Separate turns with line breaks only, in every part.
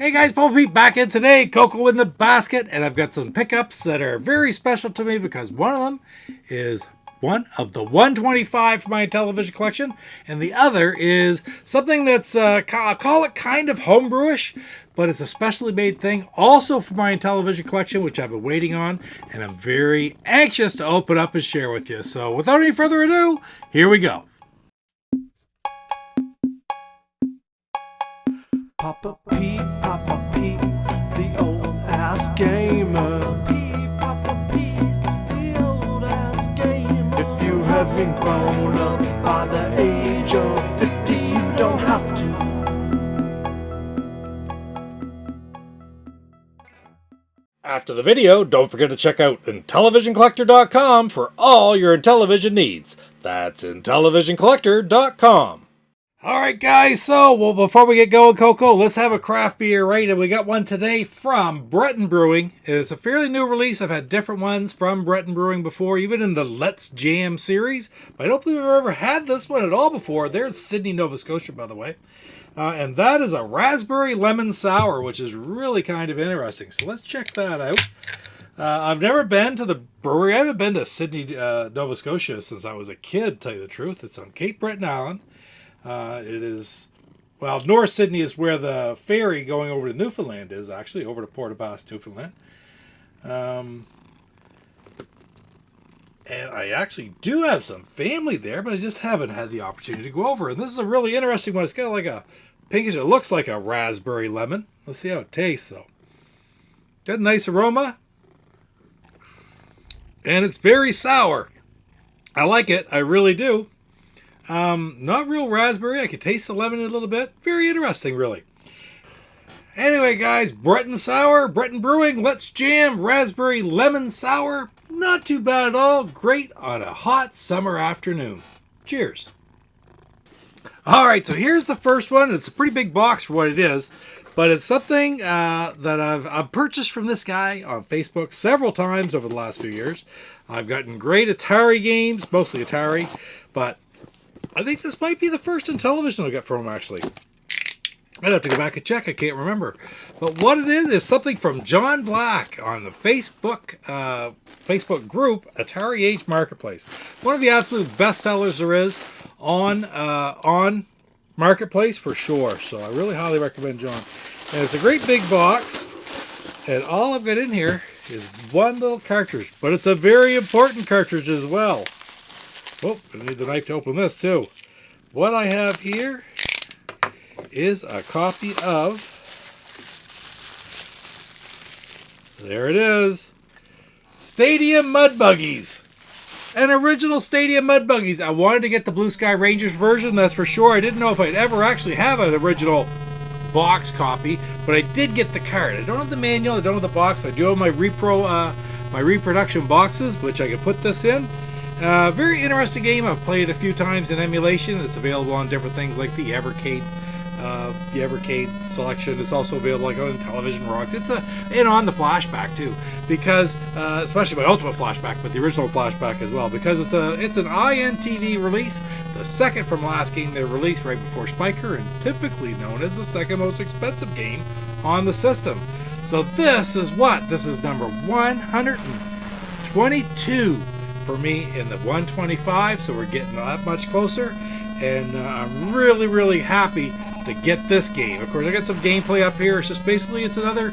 Hey guys, Paul Pete back in today, Cocoa in the basket, and I've got some pickups that are very special to me because one of them is one of the 125 for my Intellivision collection, and the other is something that's, I'll call it kind of homebrewish, but it's a specially made thing also for my Intellivision collection, which I've been waiting on, and I'm very anxious to open up and share with you. So without any further ado, here we go.
Papa Pete, the old ass gamer. Papa Pete, the old ass gamer. If you haven't grown up by the age of 50, you don't have to.
After the video, don't forget to check out IntellivisionCollector.com for all your Intellivision needs. That's IntellivisionCollector.com. Alright guys, so before we get going, Coco, let's have a craft beer, right? And we got one today from Breton Brewing. It's a fairly new release. I've had different ones from Breton Brewing before, even in the Let's Jam series. But I don't believe I've ever had this one at all before. They're in Sydney, Nova Scotia, by the way. And that is a raspberry lemon sour, which is really kind of interesting. So let's check that out. I've never been to the brewery. I haven't been to Sydney, Nova Scotia since I was a kid, to tell you the truth. It's on Cape Breton Island. It is, well, North Sydney is where the ferry going over to Newfoundland is, actually, over to Port aux Basques, Newfoundland. And I actually do have some family there, but I just haven't had the opportunity to go over. And this is a really interesting one. It's got like a pinkish, it looks like a raspberry lemon. Let's see how it tastes, though. Got a nice aroma. And it's very sour. I like it. I really do. Not real raspberry. I could taste the lemon a little bit. Very interesting, really. Anyway, guys, Breton Sour, Breton Brewing, Let's Jam, Raspberry Lemon Sour. Not too bad at all. Great on a hot summer afternoon. Cheers. All right, so here's the first one. It's a pretty big box for what it is, but it's something that I've purchased from this guy on Facebook several times over the last few years. I've gotten great Atari games, mostly Atari, but I think this might be the first Intellivision I got from him, actually. I'd have to go back and check. I can't remember. But what it is something from John Black on the Facebook group, Atari Age Marketplace. One of the absolute best sellers there is on Marketplace for sure. So I really highly recommend John. And it's a great big box. And all I've got in here is one little cartridge. But it's a very important cartridge as well. Oh, I need the knife to open this too. What I have here is a copy of, there it is, Stadium Mud Buggies. An original Stadium Mud Buggies. I wanted to get the Blue Sky Rangers version, that's for sure. I didn't know if I'd ever actually have an original box copy, but I did get the card. I don't have the manual, I don't have the box. I do have my reproduction boxes, which I can put this in. Very interesting game. I've played a few times in emulation. It's available on different things like the EverCade selection. It's also available like on Intellivision Rocks. It's on the flashback too, because especially my Ultimate Flashback, but the original flashback as well, because it's an INTV release, the second from last game they released right before Spiker, and typically known as the second most expensive game on the system. So this is number 122. For me in the 125, so we're getting that much closer, and I'm really happy to get this game. Of course, I got some gameplay up here. It's just basically it's another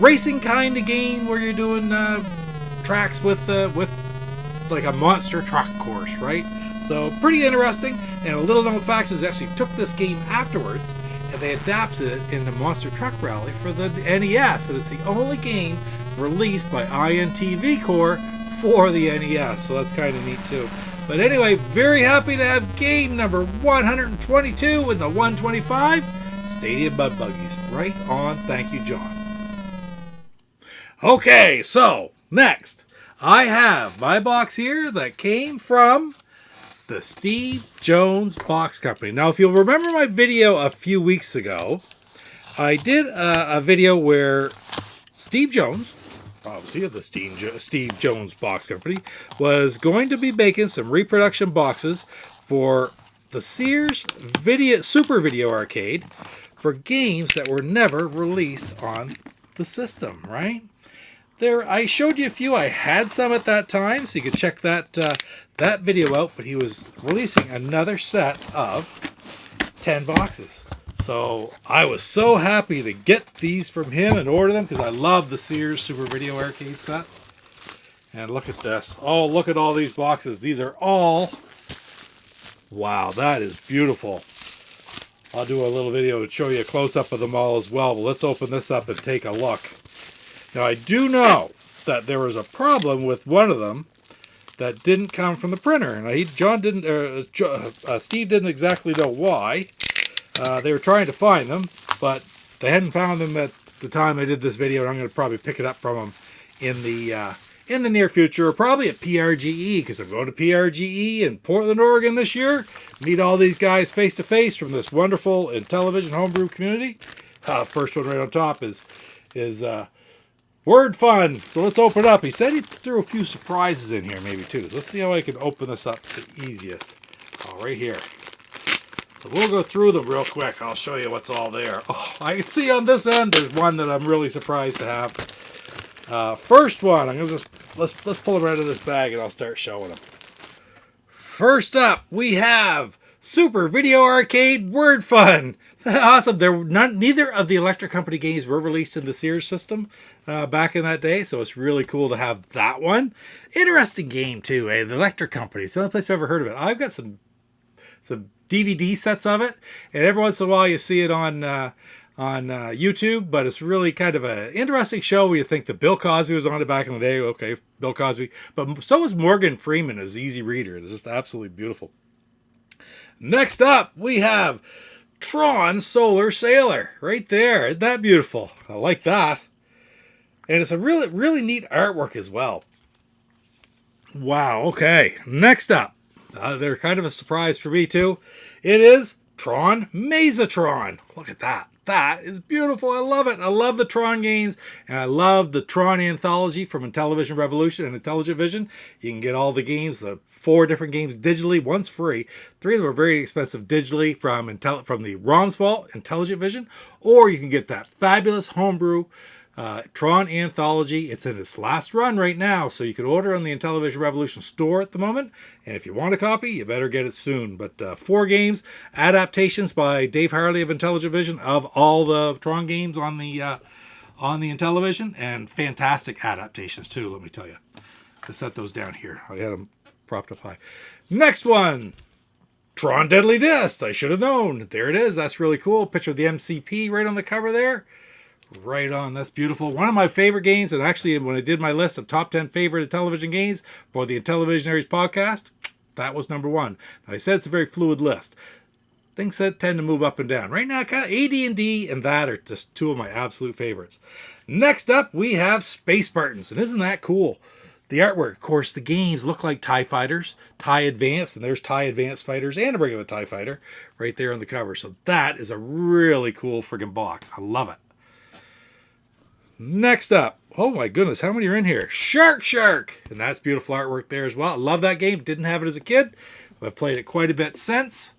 racing kind of game where you're doing tracks with like a monster truck course, right? So pretty interesting. And a little known fact is they actually took this game afterwards and they adapted it into Monster Truck Rally for the NES, and it's the only game released by INTV Core for the NES, so that's kind of neat too. But anyway, very happy to have game number 122 in the 125 Stadium Mud Buggies. Right on. Thank you, John. Okay, so next I have my box here that came from the Steve Jones Box Company. Now, if you'll remember my video a few weeks ago, I did a video where Steve Jones, obviously of the Steve Jones Box Company, was going to be making some reproduction boxes for the Sears Super Video Arcade for games that were never released on the system, right? There, I showed you a few. I had some at that time, so you can check that that video out. But he was releasing another set of 10 boxes. So I was so happy to get these from him and order them because I love the Sears Super Video Arcade set. And look at this. Oh, look at all these boxes. These are all... Wow, that is beautiful. I'll do a little video to show you a close-up of them all as well. But let's open this up and take a look. Now, I do know that there was a problem with one of them that didn't come from the printer. And Steve didn't exactly know why. They were trying to find them, but they hadn't found them at the time I did this video. And I'm going to probably pick it up from them in the near future, or probably at PRGE, because I'm going to PRGE in Portland, Oregon this year. Meet all these guys face to face from this wonderful Intellivision homebrew community. First one right on top is Word Fun. So let's open it up. He said he threw a few surprises in here, maybe too. Let's see how I can open this up the easiest. Oh, right here. So we'll go through them real quick. I'll show you what's all there. Oh, I can see on this end there's one that I'm really surprised to have. First one, I'm gonna just let's pull them out of this bag and I'll start showing them. First up, we have Super Video Arcade Word Fun. Awesome. Neither of the Electric Company games were released in the Sears system back in that day, so it's really cool to have that one. Interesting game too, eh? The Electric Company. It's the only place I've ever heard of it. I've got some DVD sets of it, and every once in a while you see it on YouTube, but it's really kind of an interesting show where you think that Bill Cosby was on it back in the day. Okay, Bill Cosby. But so was Morgan Freeman as Easy Reader. It's just absolutely beautiful. Next up, we have Tron Solar Sailor. Right there. Isn't that beautiful? I like that. And it's a really, really neat artwork as well. Wow, okay. Next up, they're kind of a surprise for me too. It is Tron Mesotron. Look at that. That is beautiful. I love it. I love the Tron games, and I love the Tron anthology from Intellivision Revolution and Intellivision. You can get all the games, the 4 different games digitally. One's free. 3 of them are very expensive digitally from the ROM's Vault, Intellivision, or you can get that fabulous homebrew Tron anthology. It's in its last run right now, so you can order on the Intellivision Revolution store at the moment. And if you want a copy, you better get it soon. But 4 games, adaptations by Dave Harley of Intellivision of all the Tron games on the Intellivision, and fantastic adaptations too. Let me tell you. Let's set those down here. I had them propped up high. Next one. Tron Deadly Disc. I should have known. There it is. That's really cool. Picture of the MCP right on the cover there. Right on. That's beautiful. One of my favorite games, and actually when I did my list of top 10 favorite Intellivision games for the Intellivisionaries podcast, that was number 1. Now, I said it's a very fluid list. Things that tend to move up and down. Right now, kind of AD&D and that are just 2 of my absolute favorites. Next up, we have Space Spartans, and isn't that cool? The artwork, of course, the games look like TIE fighters, TIE Advanced, and there's TIE Advanced fighters and a regular TIE fighter right there on the cover. So that is a really cool friggin' box. I love it. Next up, oh my goodness, how many are in here? Shark! And that's beautiful artwork there as well. I love that game. Didn't have it as a kid, but I've played it quite a bit since.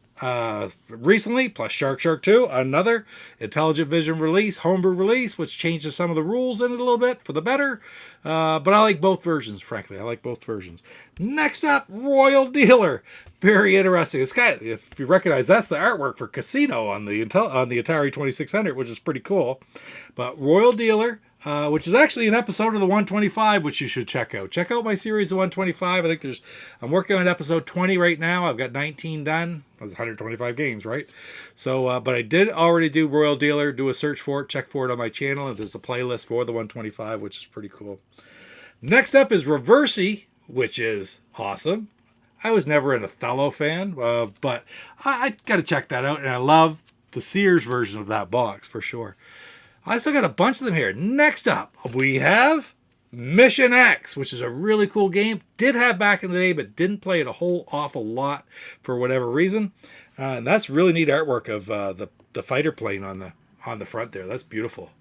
Recently, plus Shark 2, another Intellivision release, homebrew release, which changes some of the rules in it a little bit for the better. But I like both versions, frankly. I like both versions. Next up, Royal Dealer. Very interesting. It's kind of, if you recognize, that's the artwork for Casino on the Atari 2600, which is pretty cool. But Royal Dealer, which is actually an episode of the 125, which you should check out. Check out my series, the 125. I think I'm working on episode 20 right now. I've got 19 done. That's 125 games, right? So, but I did already do Royal Dealer. Do a search for it. Check for it on my channel. And there's a playlist for the 125, which is pretty cool. Next up is Reversi, which is awesome. I was never an Othello fan, but I got to check that out. And I love the Sears version of that box for sure. I still got a bunch of them here. Next up, we have Mission X, which is a really cool game. Did have back in the day, but didn't play it a whole awful lot for whatever reason. And that's really neat artwork of the fighter plane on the front there. That's beautiful.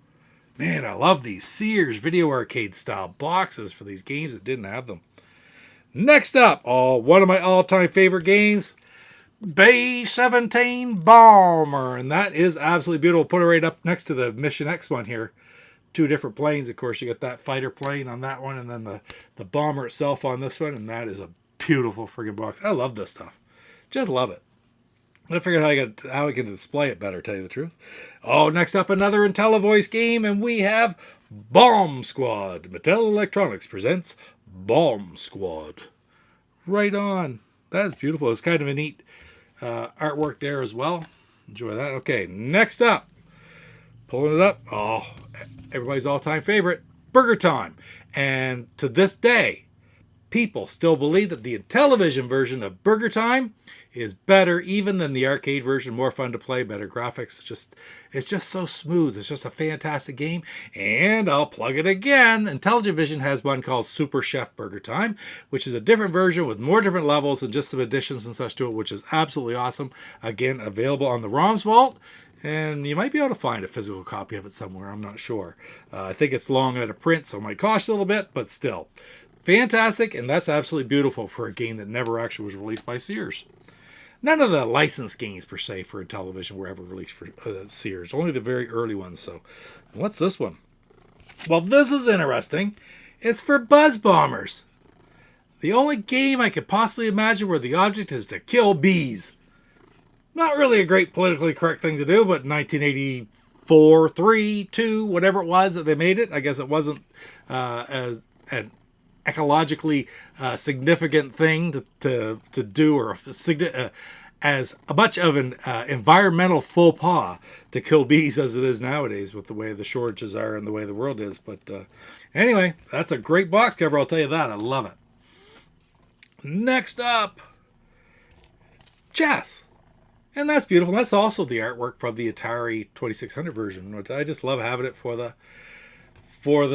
Man, I love these Sears Video Arcade style boxes for these games that didn't have them. Next up, one of my all-time favorite games, B-17 bomber, and that is absolutely beautiful. Put it right up next to the Mission X one here. Two different planes, of course. You got that fighter plane on that one, and then the bomber itself on this one, and that is a beautiful friggin' box. I love this stuff. Just love it. I figured how I can display it better, tell you the truth. Oh, next up, another Intellivoice game, and we have Bomb Squad. Mattel Electronics presents Bomb Squad. Right on. That is beautiful. It's kind of a neat artwork there as well. Enjoy that. Okay, next up. Pulling it up. Oh, everybody's all-time favorite, Burger Time. And to this day, people still believe that the Intellivision version of Burger Time is better even than the arcade version. More fun to play, better graphics. It's just so smooth. It's just a fantastic game. And I'll plug it again. Intellivision has one called Super Chef Burger Time, which is a different version with more different levels and just some additions and such to it, which is absolutely awesome. Again, available on the ROMs Vault. And you might be able to find a physical copy of it somewhere. I'm not sure. I think it's long out of print, so it might cost a little bit, but still. Fantastic, and that's absolutely beautiful for a game that never actually was released by Sears. None of the licensed games, per se, for Intellivision were ever released for Sears. Only the very early ones. So, what's this one? Well, this is interesting. It's for Buzz Bombers. The only game I could possibly imagine where the object is to kill bees. Not really a great politically correct thing to do, but 1984, 3, 2, whatever it was that they made it, I guess it wasn't as an ecologically significant thing to do, or as much of an environmental faux pas to kill bees as it is nowadays with the way the shortages are and the way the world is. But anyway, that's a great box cover, I'll tell you that. I love it. Next up, chess. And that's beautiful. That's also the artwork from the Atari 2600 version, which I just love having it for the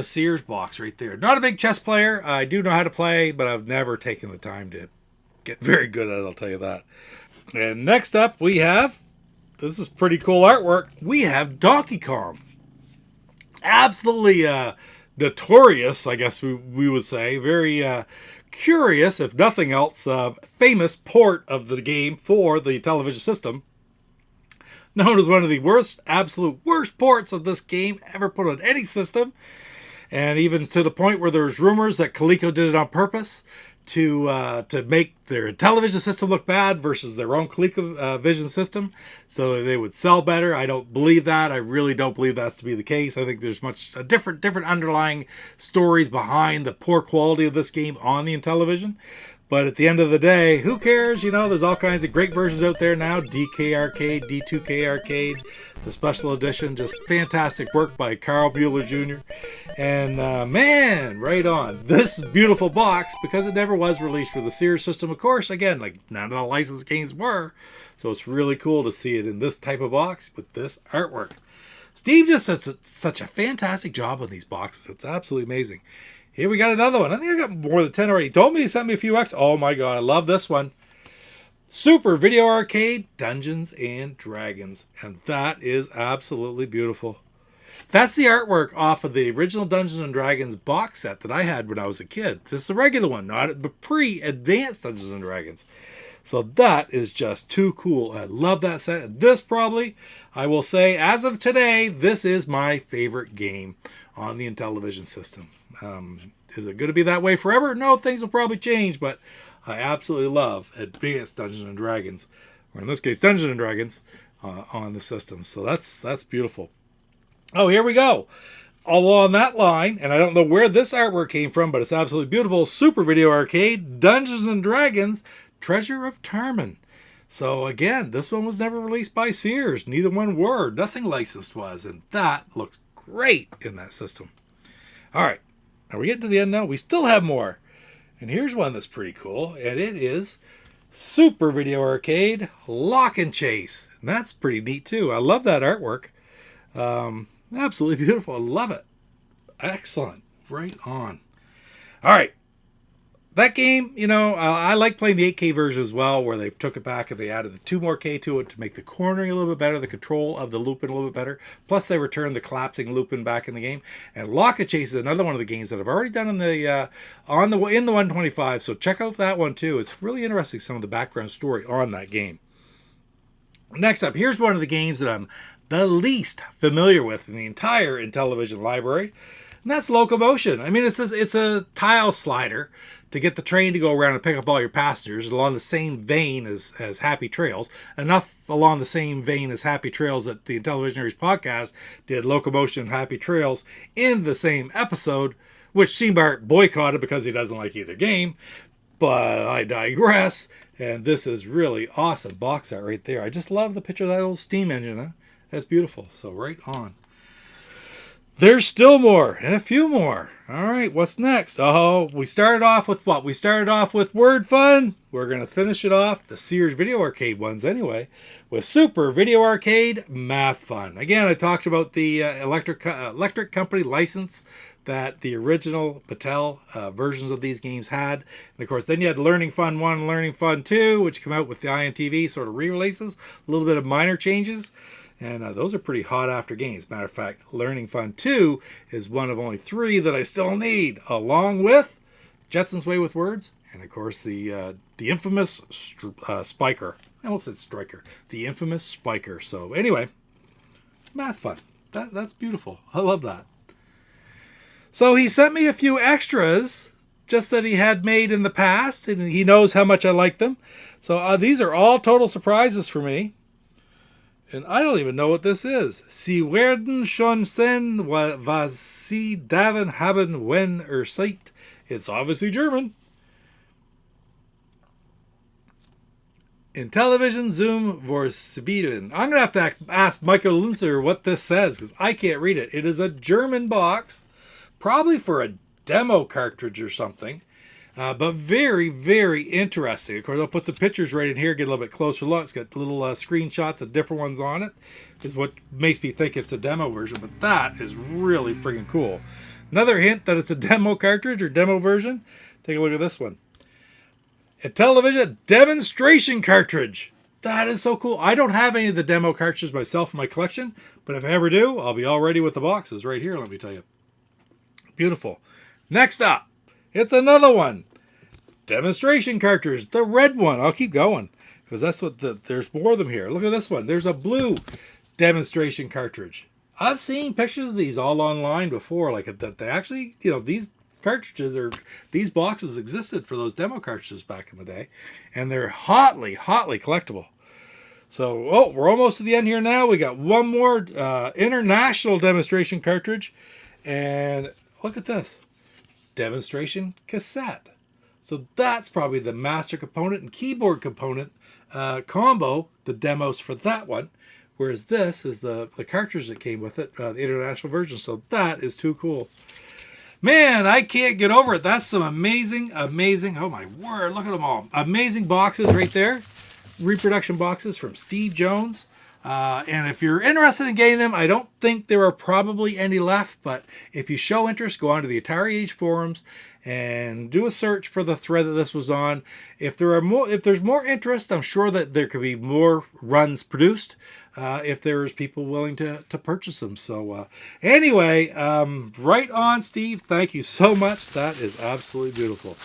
Sears box right there. Not a big chess player. I do know how to play, but I've never taken the time to get very good at it, I'll tell you that. And next up we have, this is pretty cool artwork, we have Donkey Kong. Absolutely notorious, I guess we would say. Very curious, if nothing else, famous port of the game for the television system. Known as one of the absolute worst ports of this game ever put on any system. And even to the point where there's rumors that Coleco did it on purpose to make their television system look bad versus their own ColecoVision system, so they would sell better. I don't believe that. I really don't believe that's to be the case. I think there's different underlying stories behind the poor quality of this game on the Intellivision. But at the end of the day, who cares? You know, there's all kinds of great versions out there now. DK Arcade, D2K Arcade, the special edition. Just fantastic work by Carl Bueller Jr. And man, right on. This beautiful box, because it never was released for the Sears system, of course, again, like none of the licensed games were. So it's really cool to see it in this type of box with this artwork. Steve just does such a fantastic job on these boxes. It's absolutely amazing. Here we got another one. I think I got more than 10 already. He told me he sent me a few extra. Oh my god, I love this one. Super Video Arcade Dungeons and Dragons. And that is absolutely beautiful. That's the artwork off of the original Dungeons and Dragons box set that I had when I was a kid. This is the regular one, not the pre-advanced Dungeons and Dragons. So that is just too cool. I love that set. And this probably, I will say, as of today, this is my favorite game on the Intellivision system. Is it going to be that way forever? No, things will probably change, but I absolutely love advanced Dungeons and Dragons, or in this case, Dungeons and Dragons, on the system. So that's beautiful. Oh, here we go. Along that line, and I don't know where this artwork came from, but it's absolutely beautiful. Super Video Arcade Dungeons and Dragons Treasure of Tarmin. So again, this one was never released by Sears. Neither one were. Nothing licensed was, and that looks great in that system. All right. Now we're getting to the end now. We still have more. And here's one that's pretty cool. And it is Super Video Arcade Lock and Chase. And that's pretty neat too. I love that artwork. Absolutely beautiful. I love it. Excellent. Right on. All right. That game, you know, I like playing the 8K version as well, where they took it back and they added the 2 more K to it to make the cornering a little bit better, the control of the looping a little bit better. Plus, they returned the collapsing looping back in the game. And Lock and Chase is another one of the games that I've already done in the 125. So check out that one too. It's really interesting, some of the background story on that game. Next up, here's one of the games that I'm the least familiar with in the entire Intellivision library, and that's Locomotion. I mean, it's a tile slider to get the train to go around and pick up all your passengers along the same vein as Happy Trails. Enough along the same vein as Happy Trails that the Intellivisionaries podcast did Locomotion and Happy Trails in the same episode, which Seabart boycotted because he doesn't like either game. But I digress, and this is really awesome box art right there. I just love the picture of that old steam engine. Huh? That's beautiful. So right on. There's still more, and a few more. All right, what's next? Oh, we started off with what? We started off with Word Fun. We're going to finish it off, the Sears Video Arcade ones anyway, with Super Video Arcade Math Fun. Again, I talked about the electric company license that the original Mattel versions of these games had. And of course, then you had Learning Fun 1 and Learning Fun 2, which come out with the INTV sort of re-releases, a little bit of minor changes. And those are pretty hot after games. Matter of fact, Learning Fun 2 is one of only 3 that I still need, along with Jetson's Way with Words, and of course the infamous Spiker. I almost said Striker. The infamous Spiker. So anyway, Math Fun. That's beautiful. I love that. So he sent me a few extras, just that he had made in the past, and he knows how much I like them. So these are all total surprises for me. And I don't even know what this is. Sie werden schon sehen, was sie davon haben, wenn seit. It's obviously German. Intellivision Zoom vor Spielen. I'm going to have to ask Michael Linzer what this says, because I can't read it. It is a German box, probably for a demo cartridge or something. But very, very interesting. Of course, I'll put some pictures right in here, get a little bit closer look. It's got little screenshots of different ones on it. Is what makes me think it's a demo version, but that is really freaking cool. Another hint that it's a demo cartridge or demo version. Take a look at this one. Intellivision demonstration cartridge. That is so cool. I don't have any of the demo cartridges myself in my collection, but if I ever do, I'll be all ready with the boxes right here, let me tell you. Beautiful. Next up, it's another one. Demonstration cartridge, the red one. I'll keep going because that's what there's more of them here. Look at this one. There's a blue demonstration cartridge. I've seen pictures of these all online before, like that they actually, these cartridges or these boxes existed for those demo cartridges back in the day, and they're hotly collectible. So, we're almost to the end here now. We got one more international demonstration cartridge, and look at this. Demonstration cassette. So that's probably the master component and keyboard component combo, the demos for that one. Whereas this is the cartridge that came with it, the international version. So that is too cool. Man, I can't get over it. That's some amazing, oh my word, look at them all. Amazing boxes right there. Reproduction boxes from Steve Jones. And if you're interested in getting them, I don't think there are probably any left, but if you show interest, go on to the Atari Age forums and do a search for the thread that this was on. If there's more interest, I'm sure that there could be more runs produced if there's people willing to purchase them. So anyway, right on, Steve. Thank you so much. That is absolutely beautiful.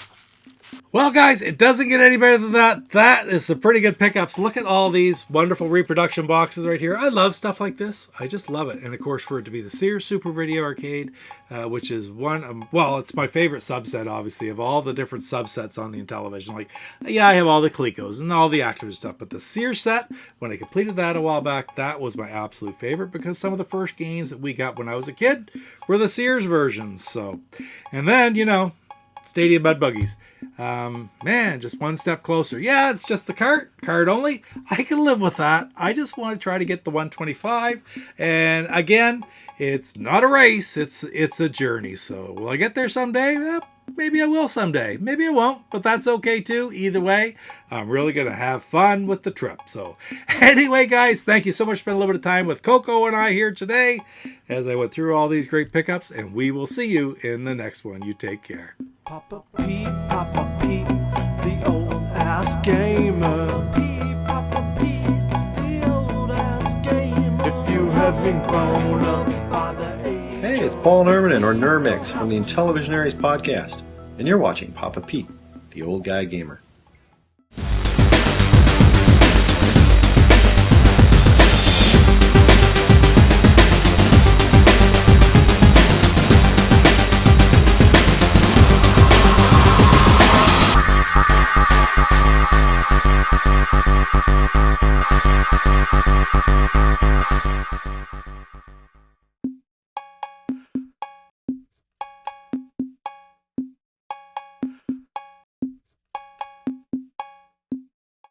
Well, guys, it doesn't get any better than that. That is some pretty good pickups. Look at all these wonderful reproduction boxes right here. I love stuff like this. I just love it. And, of course, for it to be the Sears Super Video Arcade, which is it's my favorite subset, obviously, of all the different subsets on the Intellivision. Like, yeah, I have all the Colecos and all the Activision stuff. But the Sears set, when I completed that a while back, that was my absolute favorite because some of the first games that we got when I was a kid were the Sears versions. So, and then, Stadium Mud Buggies. Man, just one step closer. Yeah, it's just the card only. I can live with that. I just want to try to get the 125. And again, it's not a race. It's a journey. So will I get there someday? Maybe I will someday. Maybe I won't, but that's okay too. Either way, I'm really going to have fun with the trip. So anyway, guys, thank you so much for spending a little bit of time with Coco and I here today as I went through all these great pickups, and we will see you in the next one. You take care.
Papa Pete, the old ass gamer. Papa Pete, the old ass gamer. If you haven't grown up by the age.
Hey, it's Paul Nerman or Nermix from the Intellivisionaries podcast, and you're watching Papa Pete, the old guy gamer.